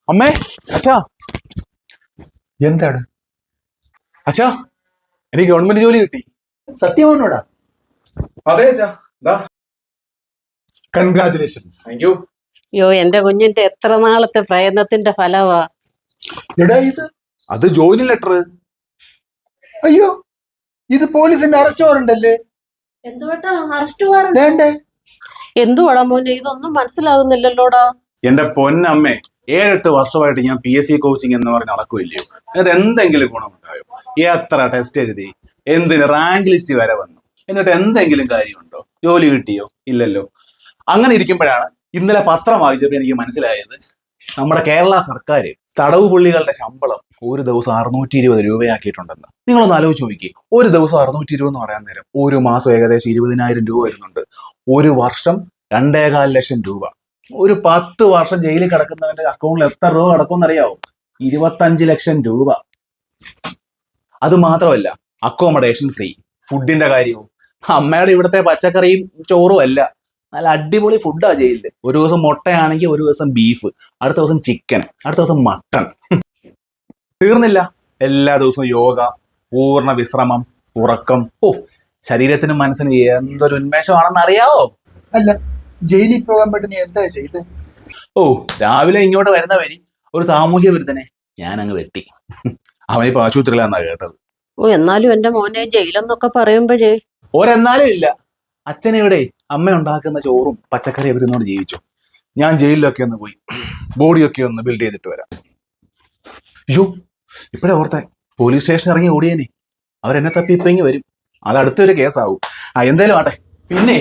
അമ്മേ, അച്ഛാ. എന്താണ്? അച്ഛാ, എനിക്ക് ഗവൺമെന്റ് ജോലി കിട്ടി. സത്യമാണോടാ? അതെ അച്ഛാ. കൺഗ്രാചുലേഷൻസ്. Thank you. അയ്യോ, എന്റെ കുഞ്ഞിന്റെ എത്ര നാളത്തെ പ്രയത്നത്തിന്റെ ഫലവാ. എടാ ഇത് അത് ജോലി ലെറ്റർ. അയ്യോ, ഇത് പോലീസിന്റെ അറസ്റ്റ് വാറണ്ട് അല്ലേ? എന്തുകൊണ്ടാ അറസ്റ്റ് വാറണ്ട്? വേണ്ടേ? എന്തുവാടാ മോനെ, ഇതൊന്നും മനസ്സിലാകുന്നില്ലല്ലോടാ. എന്റെ പൊന്നമ്മേ, 7-8 വർഷമായിട്ട് ഞാൻ PSC കോച്ചിങ് എന്ന് പറഞ്ഞ് നടക്കുമല്ലയോ. എന്നിട്ട് എന്തെങ്കിലും ഗുണമുണ്ടായോ? എത്ര ടെസ്റ്റ് എഴുതി, എന്തിന് റാങ്ക് ലിസ്റ്റ് വരെ വന്നു, എന്നിട്ട് എന്തെങ്കിലും കാര്യമുണ്ടോ? ജോലി കിട്ടിയോ? ഇല്ലല്ലോ. അങ്ങനെ ഇരിക്കുമ്പോഴാണ് ഇന്നലെ പത്രം വായിച്ചപ്പോൾ എനിക്ക് മനസ്സിലായത്, നമ്മുടെ കേരള സർക്കാർ തടവ് പുള്ളികളുടെ ശമ്പളം ഒരു ദിവസം 620 രൂപയാക്കിയിട്ടുണ്ടെന്ന്. നിങ്ങളൊന്ന് ആലോചിച്ച് നോക്കി. ഒരു ദിവസം 620 എന്ന് പറയാൻ നേരം ഒരു മാസം ഏകദേശം 20,000 രൂപ വരുന്നുണ്ട്. ഒരു വർഷം 2.25 ലക്ഷം രൂപ. ഒരു 10 വർഷം ജയിലിൽ കിടക്കുന്നവന്റെ അക്കൗണ്ടിൽ എത്ര രൂപ കിടക്കുമെന്നറിയാവോ? 25 ലക്ഷം രൂപ. അത് മാത്രമല്ല, അക്കോമഡേഷൻ ഫ്രീ. ഫുഡിന്റെ കാര്യവും അമ്മയുടെ ഇവിടുത്തെ പച്ചക്കറിയും ചോറും അല്ല, നല്ല അടിപൊളി ഫുഡാ ജയിലില്. ഒരു ദിവസം മുട്ടയാണെങ്കിൽ ഒരു ദിവസം ബീഫ്, അടുത്ത ദിവസം ചിക്കൻ, അടുത്ത ദിവസം മട്ടൺ. തീർന്നില്ല, എല്ലാ ദിവസവും യോഗ, പൂർണ്ണ വിശ്രമം, ഉറക്കം. ശരീരത്തിനും മനസ്സിനും എന്തൊരു ഉന്മേഷമാണെന്ന് അറിയാവോ? അല്ല, ജയിലിൽ പോകാൻ പറ്റുന്ന എന്താ ചെയ്ത്? രാവിലെ ഇങ്ങോട്ട് വരുന്ന വഴി ഒരു സാമൂഹ്യ വിരുദ്ധനെ ഞാൻ അങ്ങ് വെട്ടി. അവനിപ്പോ ആശുപത്രിയിലാന്നാ കേട്ടത്. എന്നാലും എന്റെ മോനെ ജയിലെന്നൊക്കെ പറയുമ്പോഴേ ഒരെന്നാലും ഇല്ല. അച്ഛനെവിടെ അമ്മ ഉണ്ടാക്കുന്ന ചോറും പച്ചക്കറി അവരുന്നോട് ജീവിച്ചു. ഞാൻ ജയിലിലൊക്കെ ഒന്ന് പോയി ബോഡിയൊക്കെ ഒന്ന് ബിൽഡ് ചെയ്തിട്ട് വരാം. അയ്യോ, ഇപ്പഴേ ഓർത്തെ, പോലീസ് സ്റ്റേഷൻ ഇറങ്ങി ഓടിയേനെ. അവരെന്നെ തപ്പി ഇപ്പൊ ഇങ്ങ് വരും. അത് അടുത്തൊരു കേസാവും. എന്തേലും ആട്ടെ. പിന്നെ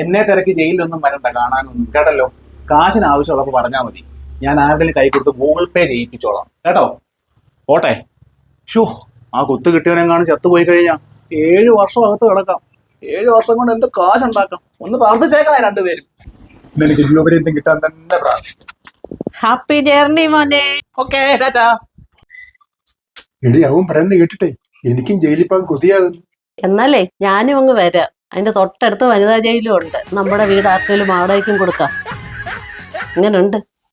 എന്നെ തിരക്കി ജയിലിലൊന്നും വരണ്ട, കാണാനൊന്നും. കേട്ടല്ലോ, കാശിന് ആവശ്യമുള്ളപ്പോ പറഞ്ഞാൽ മതി. ഞാൻ ആരുടെയും കൈ കൊടുത്ത് ഗൂഗിൾ പേ ചെയ്യിപ്പിച്ചോളാം. കേട്ടോ? ഓട്ടെ. ആ കുത്ത് കിട്ടിയവനെങ്ങാനും ചത്തുപോയി കഴിഞ്ഞാൽ 7 വർഷം അകത്ത് കിടക്കാം. 7 വർഷം കൊണ്ട് എന്ത് കാശുണ്ടാക്കാം. ഒന്ന് പ്രാർത്ഥിച്ചേക്കണേ രണ്ടുപേരും. നിനക്ക് ജോബിനെന്തും കിട്ടാൻ തന്നെ പ്രാർത്ഥന. ഹാപ്പി ജേർണി മോനെ. ഓക്കേ, ടാറ്റാ. എടി, അവൻ പറയുന്നത് കേട്ടിട്ടെ എനിക്കും ജയിലിൽ പോകാൻ കൊതിയാകുന്നു. എന്നാലേ ഞാനും അങ്ങ് വരാം. അതിന്റെ തൊട്ടടുത്ത് വനിതാ ജയിലും ഉണ്ട്. നമ്മുടെ വീട് ആർക്കെങ്കിലും വാടകയ്ക്കും കൊടുക്കാം. ഇങ്ങനുണ്ട്.